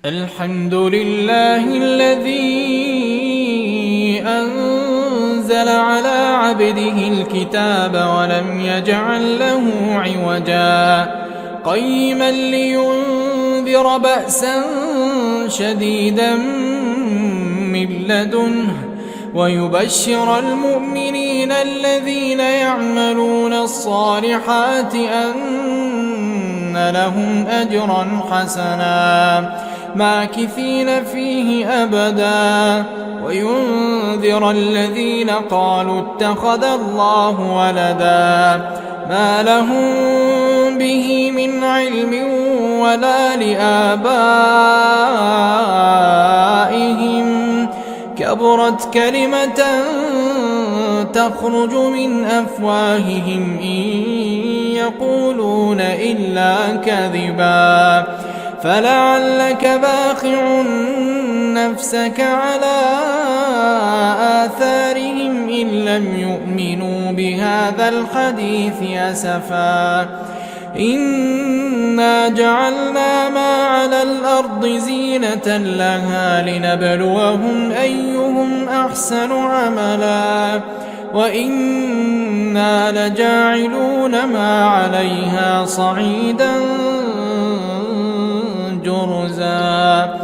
الحمد لله الذي أنزل على عبده الكتاب ولم يجعل له عوجا قيما لينذر بأسا شديدا من لدنه ويبشر المؤمنين الذين يعملون الصالحات أن لهم أجرا حسنا ماكثين فيه أبدا وينذر الذين قالوا اتخذ الله ولدا ما لهم به من علم ولا لآبائهم كبرت كلمة تخرج من أفواههم إن يقولون إلا كذبا فلعلك باخع نفسك على آثارهم إن لم يؤمنوا بهذا الحديث أسفا إنا جعلنا ما على الأرض زينة لها لنبلوهم أيهم أحسن عملا وإنا لجاعلون ما عليها صعيدا جرزا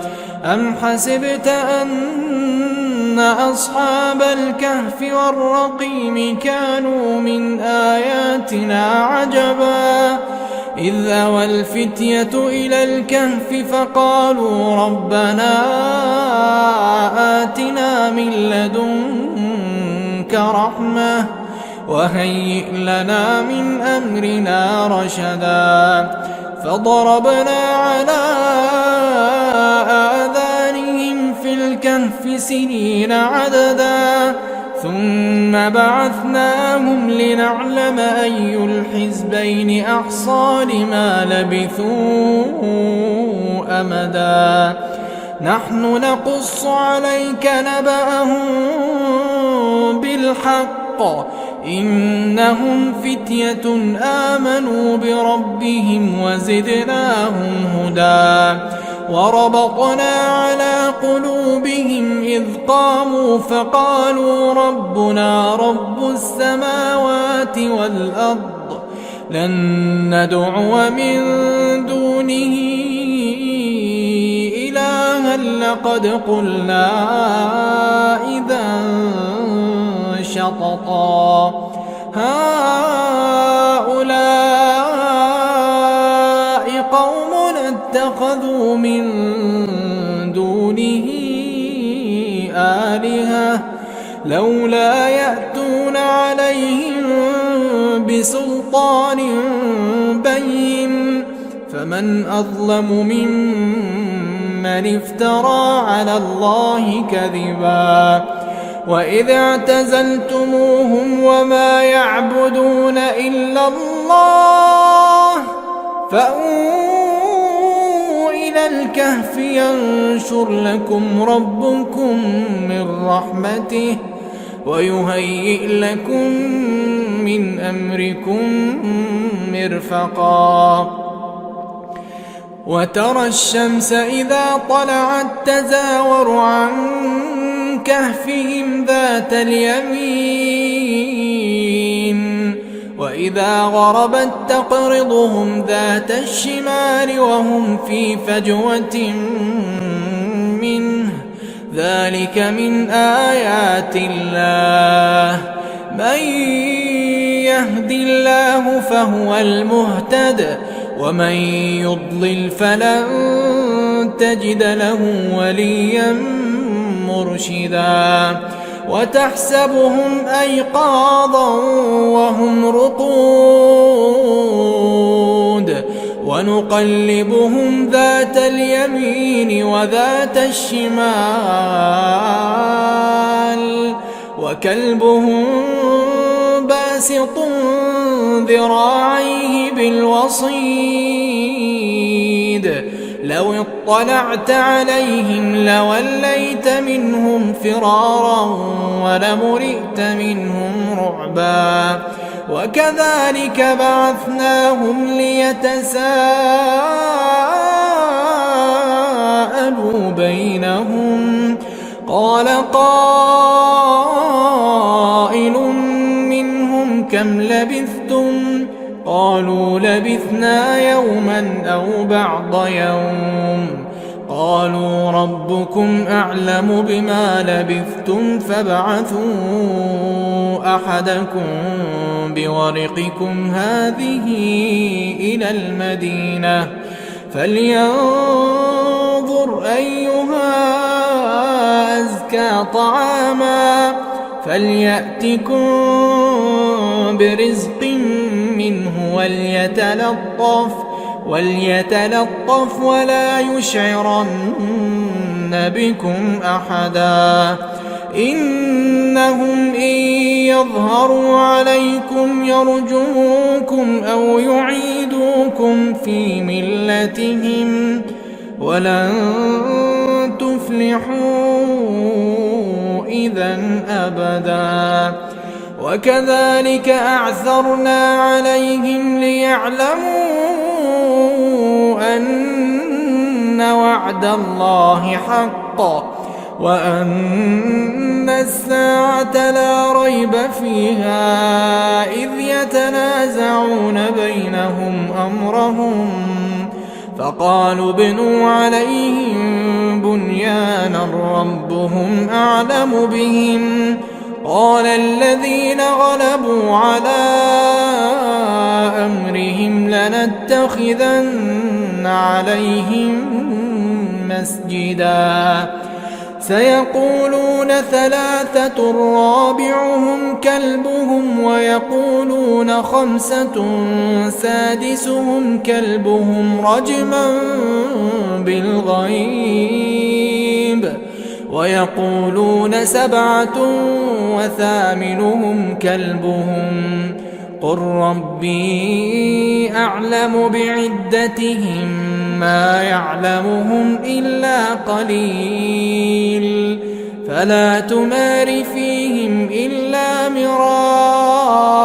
أم حسبت أن أصحاب الكهف والرقيم كانوا من آياتنا عجبا إذ أوى الفتية إلى الكهف فقالوا ربنا آتنا من لدنك رحمة وهيئ لنا من أمرنا رشدا فضربنا على آذانهم في الكهف سنين عددا ثم بعثناهم لنعلم أي الحزبين أحصى لما لبثوا أمدا نحن نقص عليك نبأهم بالحق إنهم فتية آمنوا بربهم وزدناهم هدى وربطنا على قلوبهم إذ قاموا فقالوا ربنا رب السماوات والأرض لن ندعو من دونه إلها لقد قلنا إذا شططا هؤلاء قوم اتخذوا من دونه آلهة لولا يأتون عليهم بسلطان بين فمن أظلم ممن افترى على الله كذبا وإذ اعتزلتموهم وما يعبدون إلا الله فأووا إلى الكهف ينشر لكم ربكم من رحمته ويهيئ لكم من أمركم مرفقا وترى الشمس إذا طلعت تزاور عن كهفهم ذات اليمين وإذا غربت تقرضهم ذات الشمال وهم في فجوة منه ذلك من آيات الله من يهد الله فهو المهتد ومن يضلل فلن تجد له وليا مرشدا وتحسبهم أيقاظا وهم رقود ونقلبهم ذات اليمين وذات الشمال وكلبهم باسط ذراعيه بالوصيد لو اطلعت عليهم لوليت منهم فرارا ولملئت منهم رعبا وكذلك بعثناهم ليتساءلوا فحالوا بينهم. قال قائل منهم كم لبثتم؟ قالوا لبثنا يوما أو بعض يوم. قالوا ربكم أعلم بما لبثتم فابعثوا أحدكم بورقكم هذه إلى المدينة فلينظر أيها أزكى طعاما فليأتكم برزق منه وليتلطف ولا يشعرن بكم أحدا. إنهم إن يظهروا عليكم يرجموكم أو يعيدوكم في ملتهم ولن تفلحوا إذا أبدا. وكذلك أعثرنا عليهم ليعلموا أن وعد الله حق وأن الساعة لا ريب فيها إذ يتنازعون بينهم أمرهم فقالوا ابنوا عليهم بنيانا ربهم أعلم بهم. قال الذين غلبوا على أمرهم لنتخذن عليهم مسجدا. سيقولون ثلاثة رابعهم كلبهم ويقولون خمسة سادسهم كلبهم رجما بالغيب ويقولون سبعة وثامنهم كلبهم قل ربي أعلم بعدتهم ما يعلمهم إلا قليل فلا تمار فيهم إلا مراء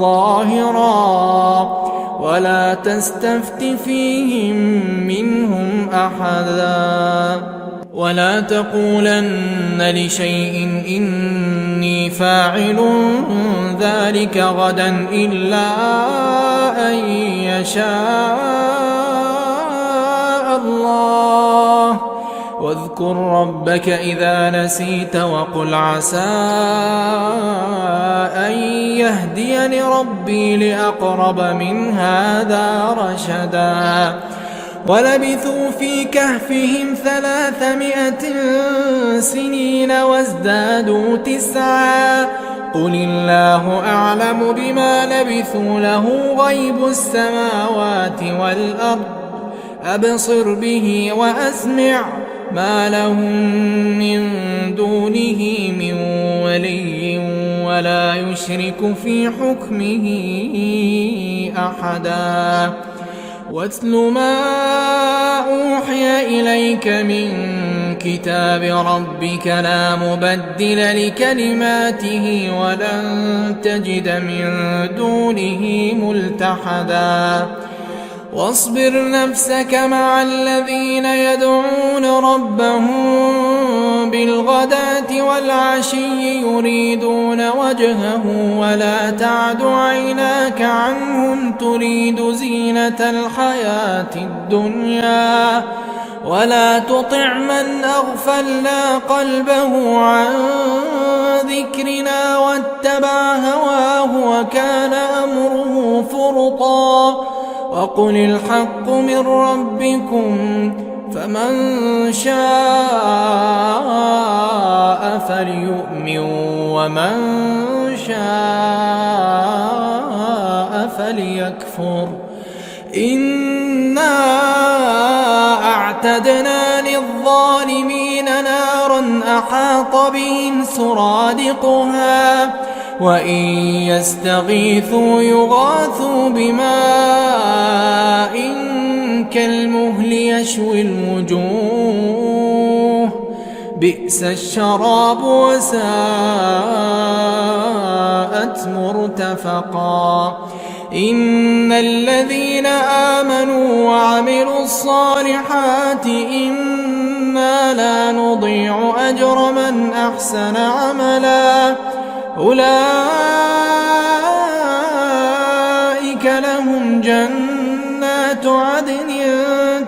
ظاهرا ولا تستفت فيهم منهم أحدا. ولا تقولن لشيء إني فاعل ذلك غدا إلا أن يشاء الله. واذكر ربك إذا نسيت وقل عسى أن يهديني ربي لأقرب من هذا رشدا. ولبثوا في كهفهم 300 سنين وازدادوا 9 قل الله أعلم بما لبثوا له غيب السماوات والأرض أبصر به وأسمع ما لهم من دونه من ولي ولا يشرك في حكمه أحدا. واتل ما أوحي إليك من كتاب ربك لا مبدل لكلماته ولن تجد من دونه ملتحدا. واصبر نفسك مع الذين يدعون ربهم بالغداة والعشي يريدون وجهه ولا تعد عيناك عنهم تريد زينة الحياة الدنيا ولا تطع من أغفلنا قلبه عن ذكرنا واتبع هواه وكان أمره فرطا. وقل الحق من ربكم فمن شاء فليؤمن ومن شاء فليكفر. إنا أعتدنا للظالمين نارا أحاط بهم سرادقها وإن يستغيثوا يغاثوا بماء كالمهل يشوي الوجوه بئس الشراب وساءت مرتفقا. إن الذين آمنوا وعملوا الصالحات إنا لا نضيع أجر من أحسن عملا أولئك لهم جنات عدن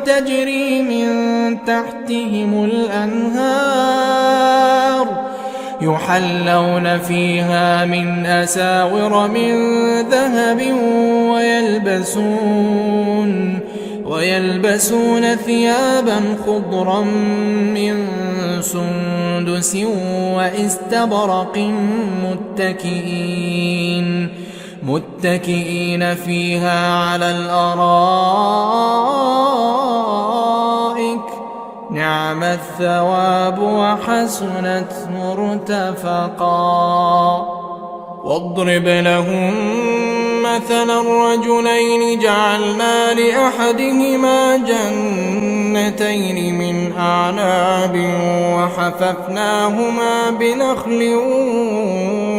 تجري من تحتهم الأنهار يحلون فيها من أساور من ذهب ويلبسون ثيابا خضرا من سندس واستبرق متكئين فيها على الأرائك نعم الثواب وحسنت مرتفقا واضرب لهم مثلا الرجلين جعلنا لأحدهما جنتين من أعناب وحففناهما بنخل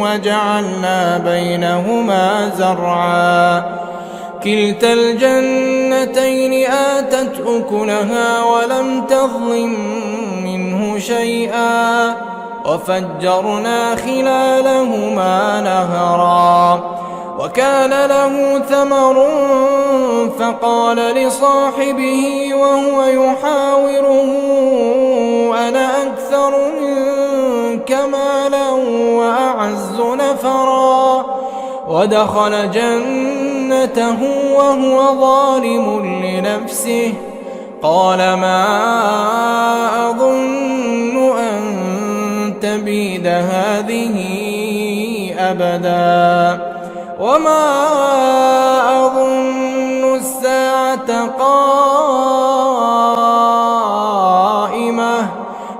وجعلنا بينهما زرعا كلتا الجنتين آتت أكلها ولم تظلم منه شيئا وفجرنا خلالهما نهرا وكان له ثمر فقال لصاحبه وهو يحاوره أنا أكثر منك مالا وأعز نفرا ودخل جنته وهو ظالم لنفسه قال ما أظن أن تبيد هذه أبدا وما أظن الساعة قائمة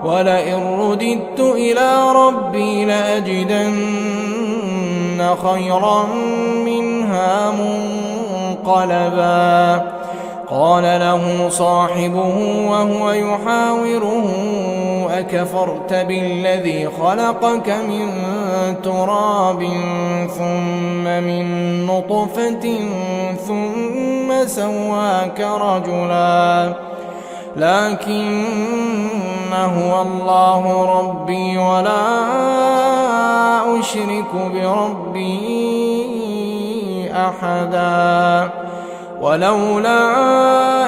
ولئن رددت إلى ربي لأجدن خيرا منها منقلبا قال له صاحبه وهو يحاوره أكفرت بالذي خلقك من تراب ثم من نطفة ثم سواك رجلا لكن هو الله ربي ولا أشرك بربي أحدا ولولا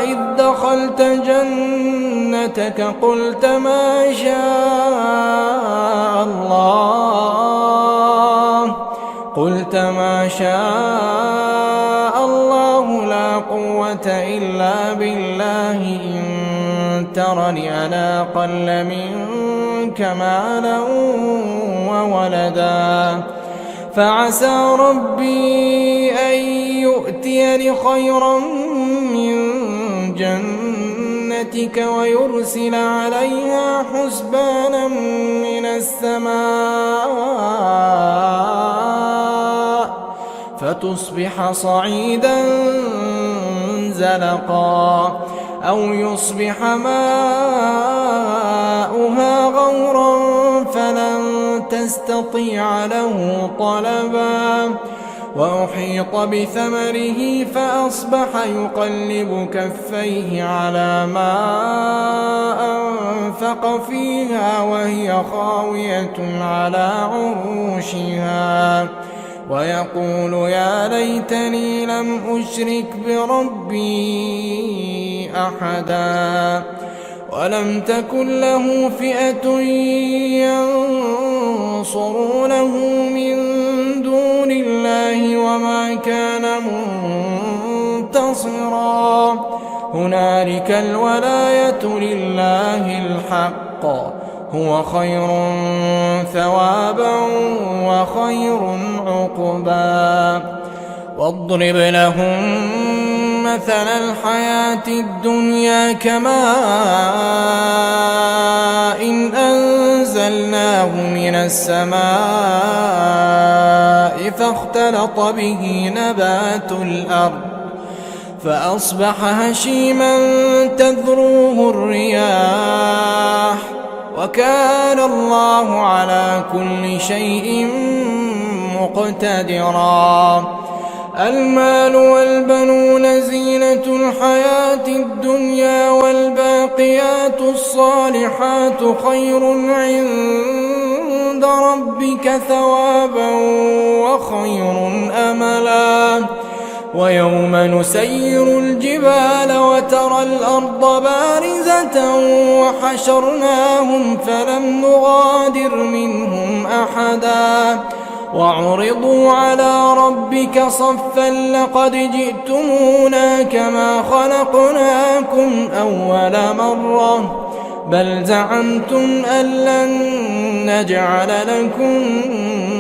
إذ دخلت جنتك قلت ما شاء الله لا قوة إلا بالله إن ترني أنا أقل منك مالا وولدا فعسى ربي أن يؤتيني خيرا من جنتك ويرسل عليها حسبانا من السماء فتصبح صعيدا زلقا أو يصبح ماؤها غورا فلن تستطيع له طلبا وأحيط بثمره فأصبح يقلب كفيه على ما أنفق فيها وهي خاوية على عروشها ويقول يا ليتني لم أشرك بربي أحدا ولم تكن له فئة ينصرونه من دون الله وما كان منتصرا هنالك الولاية لله الحق هو خير ثوابا وخير عقبا واضرب لهم مثل الحياة الدنيا كماء إن أنزلناه من السماء فاختلط به نبات الأرض فأصبح هشيما تذروه الرياح وكان الله على كل شيء مقتدرا المال والبنون زينة الحياة الدنيا والباقيات الصالحات خير عند ربك ثوابا وخير أملا ويوم نسير الجبال وترى الأرض بارزة وحشرناهم فلم نغادر منهم أحدا وعرضوا على ربك صفا لقد جئتمونا كما خلقناكم أول مرة بل زعمتم أن لن نجعل لكم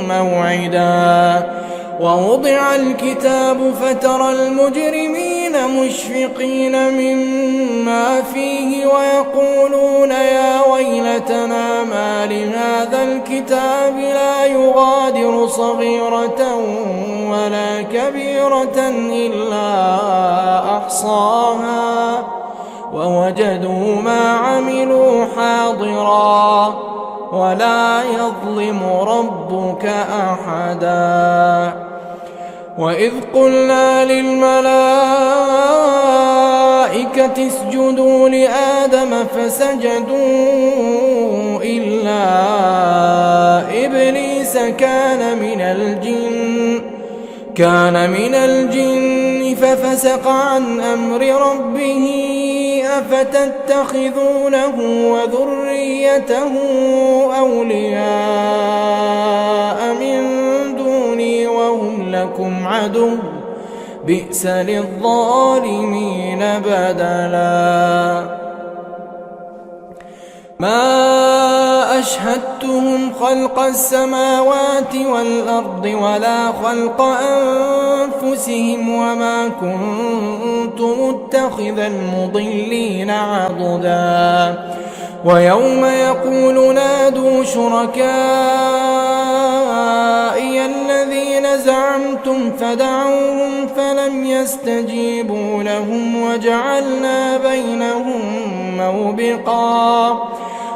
موعدا ووضع الكتاب فترى المجرمين مشفقين مما فيه ويقولون يا ويلتنا ما لهذا الكتاب لا يغادر صغيرة ولا كبيرة إلا أحصاها ووجدوا ما عملوا حاضرا ولا يظلم ربك أحدا وإذ قلنا للملائكة اسجدوا لآدم فسجدوا إلا إبليس كان من الجن ففسق عن أمر ربه أفتتخذونه وذريته أولياء من دوني وهم لكم عدو بئس للظالمين بدلا ما أشهدتهم خلق السماوات والأرض ولا خلق أنفسهم وما كنت متخذ المضلين عضدا ويوم يقول نادوا شركائي الذين زعمتم فدعوهم فلم يستجيبوا لهم وجعلنا بينهم موبقا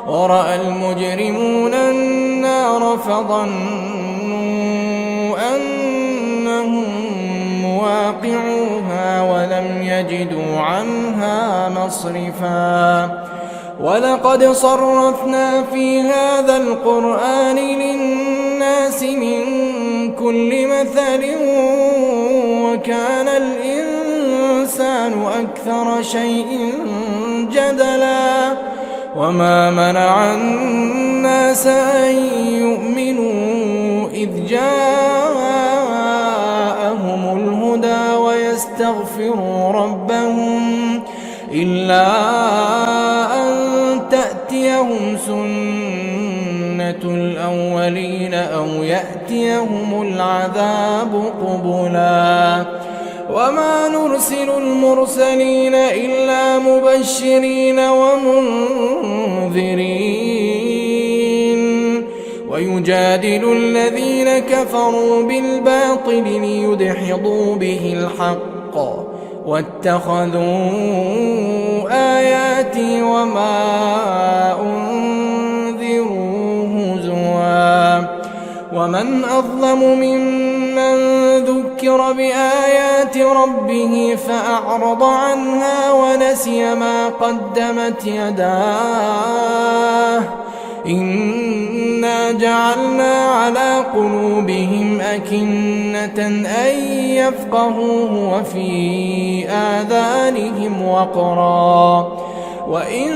ورأى المجرمون النار فظنوا أنهم مواقعوها ولم يجدوا عنها مصرفا ولقد صرفنا في هذا القرآن للناس من كل مثل وكان الإنسان أكثر شيء جدلا وما منع الناس أن يؤمنوا إذ جاءهم الهدى ويستغفروا ربهم إلا أن تأتيهم سنة الأولين أو يأتيهم العذاب قبلا وما نرسل المرسلين إلا مبشرين ومنذرين ويجادل الذين كفروا بالباطل ليدحضوا به الحق واتخذوا آياتي وما أنذروا هزوا ومن أظلم ممن ذكر بآيات ربه فأعرض عنها ونسي ما قدمت يداه إنا جعلنا على قلوبهم أكنة أن يفقهوه وفي آذانهم وقرا وإن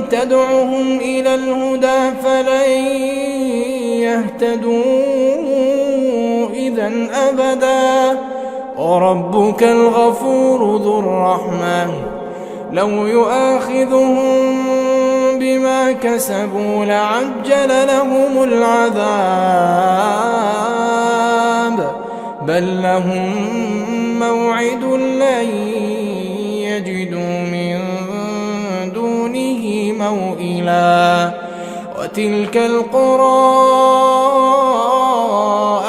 تدعهم إلى الهدى فلن يهتدوا إذا أبدا وربك الغفور ذو الرحمة لو يؤاخذهم بما كسبوا لعجل لهم العذاب بل لهم موعد لن يجدوا من دونه موئلا وتلك القرى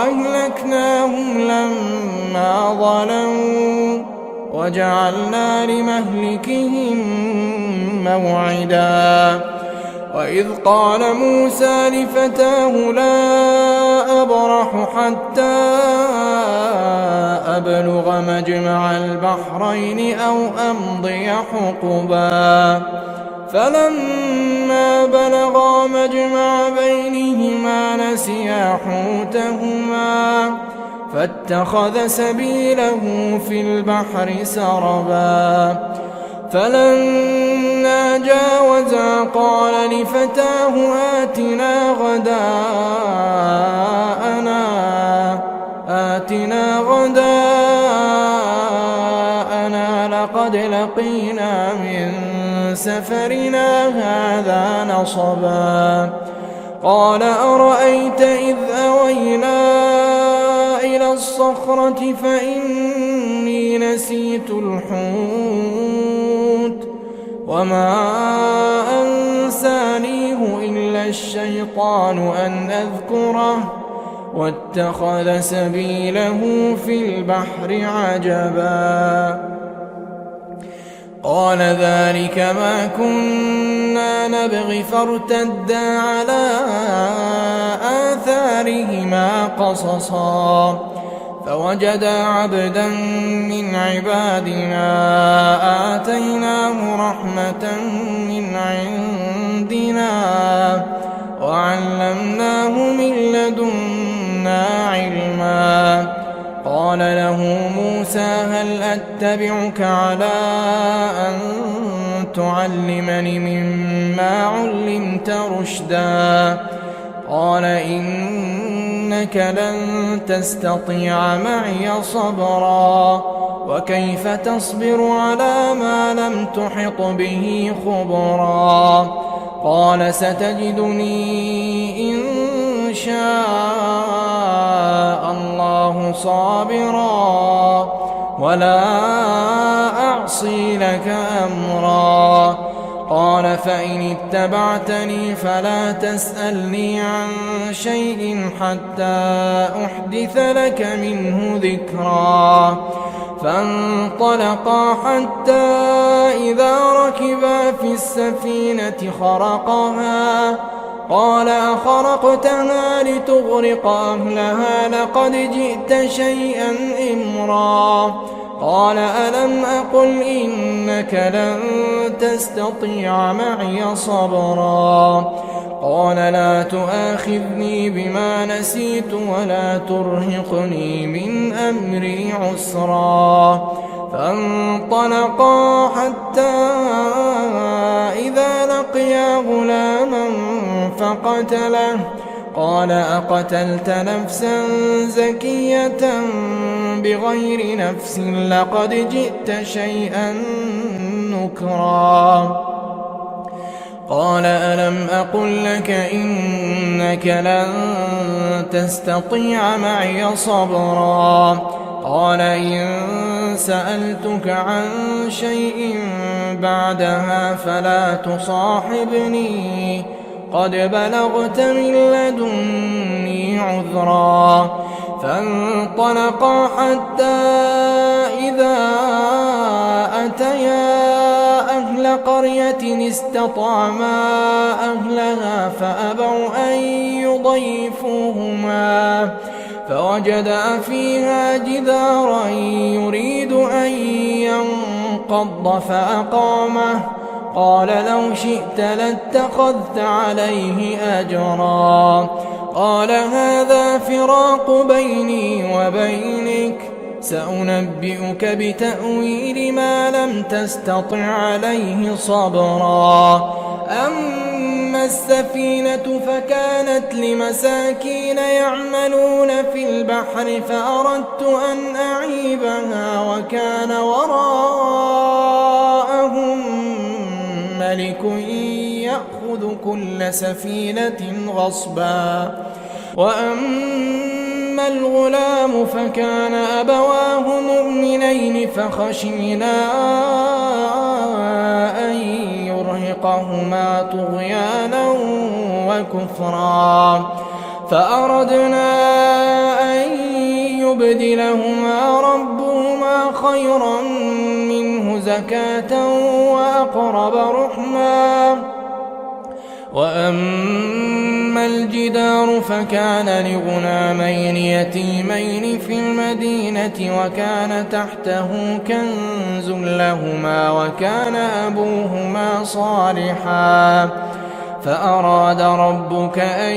أهلكناهم لما ظلموا وجعلنا لمهلكهم موعدا وإذ قال موسى لفتاه لا أبرح حتى أبلغ مجمع البحرين أو أمضي حقبا فلما بلغا مجمع بينهما نسيا حوتهما فاتخذ سبيله في البحر سربا فلما جاوزا قال لفتاه آتنا غداءنا لقد لقينا من سفرنا هذا نصبا قال أرأيت إذ أوينا إلى الصخرة فإني نسيت الحوت وما أنسانيه إلا الشيطان أن أذكره واتخذ سبيله في البحر عجبا قال ذلك ما كنا نبغي فارتدا على آثارهما قصصا فوجدا عبدا من عبادنا آتيناه رحمة من عندنا وعلمناه من لدنا علما قال له موسى هل أتبعك على أن تعلمني مما علمت رشدا قال إنك لن تستطيع معي صبرا وكيف تصبر على ما لم تحط به خبرا قال ستجدني إن شاء الله صابرا ولا أعصي لك أمرا قال فإن اتبعتني فلا تسألني عن شيء حتى أحدث لك منه ذكرا فانطلقا حتى إذا ركبا في السفينة خرقها قال أخرقتها لتغرق أهلها لقد جئت شيئا إمرا قال ألم أقل إنك لن تستطيع معي صبرا قال لا تؤاخذني بما نسيت ولا ترهقني من أمري عسرا فانطلقا حتى إذا لقيا غلاما فقتله قال أقتلت نفسا زكية بغير نفس لقد جئت شيئا نكرا قال ألم أقل لك إنك لن تستطيع معي صبرا قال إن سألتك عن شيء بعدها فلا تصاحبني قد بلغت من لدني عذرا فانطلقا حتى إذا أتيا أهل قرية استطعما أهلها فأبوا أن يضيفوهما فوجدا فيها جدارا يريد أن ينقض فأقامه قال لو شئت لاتخذت عليه أجرا قال هذا فراق بيني وبينك سأنبئك بتأويل ما لم تستطع عليه صبرا أما السفينة فكانت لمساكين يعملون في البحر فأردت أن أعيبها وكان وراءهم ملك يأخذ كل سفينة غصبا وأما الغلام فكان أبواه مؤمنين فخشينا أن يرهقهما طغيانا وكفرا فأردنا أن يبدلهما ربهما خيرا منه زكاة وأقرب رحما وأما الجدار فكان لغلامين يتيمين في المدينة وكان تحته كنز لهما وكان أبوهما صالحا فأراد ربك أن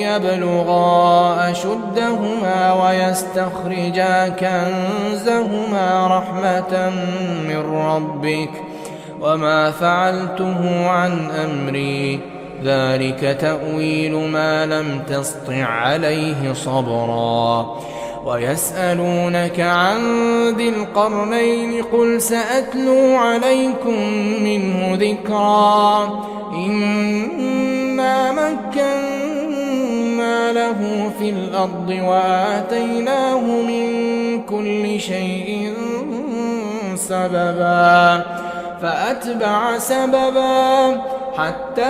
يبلغا أشدهما ويستخرجا كنزهما رحمة من ربك وما فعلته عن أمري ذلك تأويل ما لم تسطع عليه صبرا ويسألونك عن ذي القرنين قل سأتلو عليكم منه ذكرا إنا مكنا له في الأرض وآتيناه من كل شيء سببا فأتبع سببا حتى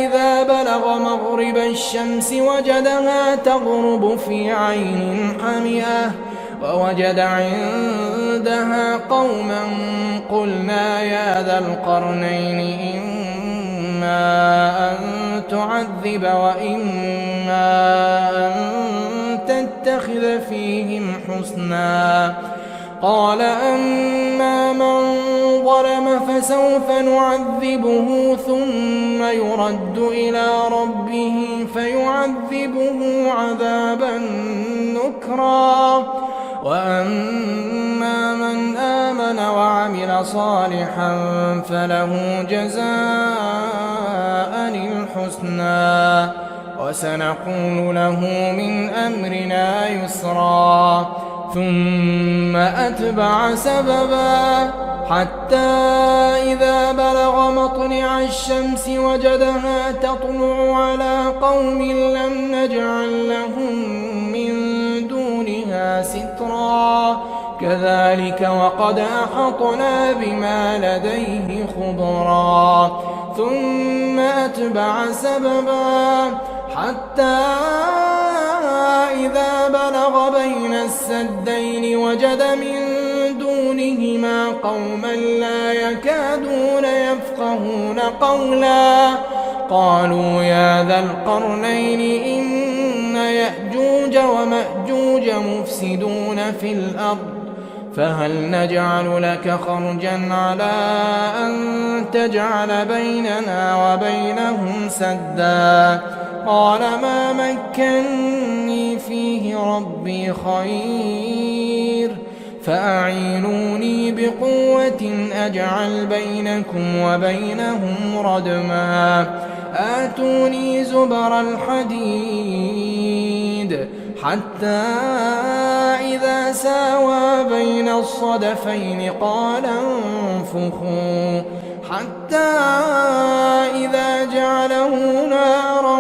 إذا بلغ مغرب الشمس وجدها تغرب في عين حمئة ووجد عندها قوما قلنا يا ذا القرنين إما أن تعذب وإما أن تتخذ فيهم حسنا قال أما من ظلم فسوف نعذبه ثم يرد إلى ربه فيعذبه عذابا نكرا وأما من آمن وعمل صالحا فله جزاء الحسنى وسنقول له من أمرنا يسرا ثم أتبع سببا حتى إذا بلغ مطلع الشمس وجدها تطلع على قوم لم نجعل لهم من دونها سترا كذلك وقد أحطنا بما لديه خبرا ثم أتبع سببا حتى إذا بلغ بين السدين وجد من دونهما قوما لا يكادون يفقهون قولا قالوا يا ذا القرنين إن يأجوج ومأجوج مفسدون في الأرض فهل نجعل لك خرجا على أن تجعل بيننا وبينهم سدا قال ما مكني فيه ربي خير فأعينوني بقوة أجعل بينكم وبينهم ردما آتوني زبر الحديد حتى إذا ساوى بين الصدفين قال انفخوا حتى إذا جعله نارا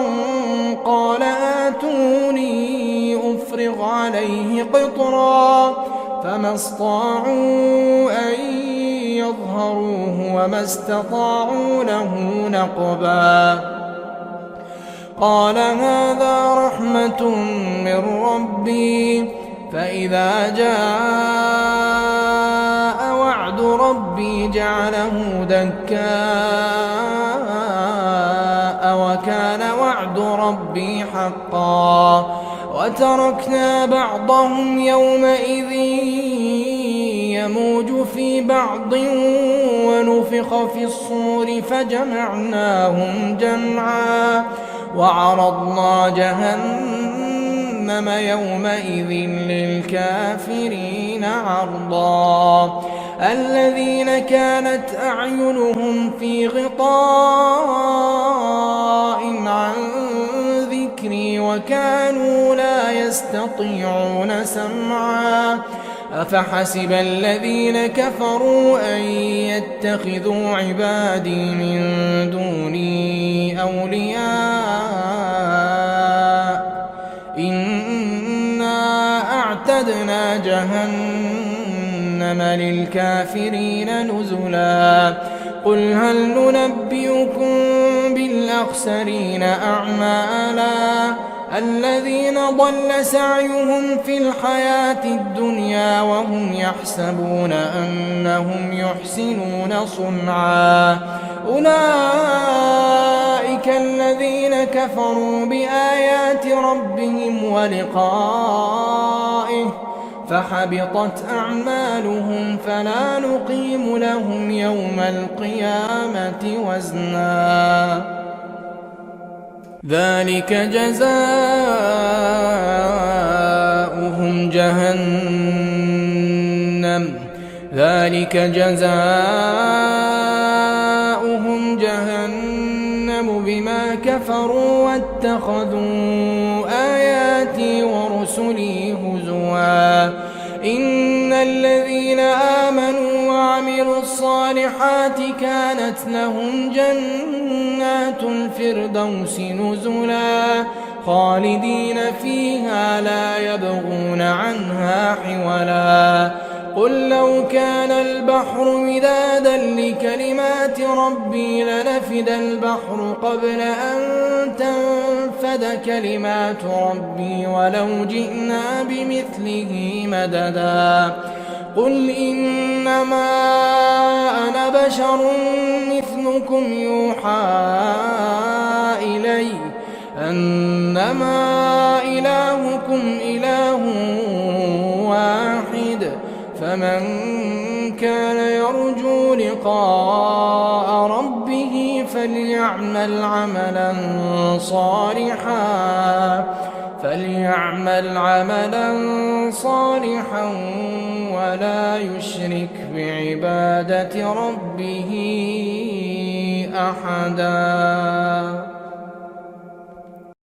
قال آتوني أفرغ عليه قطرا فما استطاعوا أن يظهروه وما استطاعوا له نقبا قال هذا رحمة من ربي فإذا جاء وعد ربي جعله دكاء وكان وعد ربي حقا وتركنا بعضهم يومئذ يموج في بعض ونفخ في الصور فجمعناهم جمعا وعرضنا جهنم يومئذ للكافرين عرضا الذين كانت أعينهم في غطاء عن ذكري وكانوا لا يستطيعون سمعا أفحسب الذين كفروا أن يتخذوا عبادي من دوني أولياء إنا أعتدنا جهنم للكافرين نزلا قل هل ننبئكم بالأخسرين أعمالا الذين ضل سعيهم في الحياة الدنيا وهم يحسبون أنهم يحسنون صنعا أولئك الذين كفروا كفروا بآيات ربهم ولقائه فحبطت أعمالهم فلا نقيم لهم يوم القيامة وزنا ذلك جزاؤهم بما كفروا واتخذوا آياتي ورسلي هزوا إن الذين آمنوا وعملوا الصالحات كانت لهم جنات الفردوس نزلا خالدين فيها لا يبغون عنها حولا قل لو كان البحر مدادا لكلمات ربي لنفد البحر قبل أن تنفد كلمات ربي ولو جئنا بمثله مددا قل إنما أنا بشر مثلكم يوحى إلي أنما إلهكم إله واحد فمن كان يرجو لقاء ربه فليعمل عملا صالحا ولا يشرك بعبادة ربه أحدا.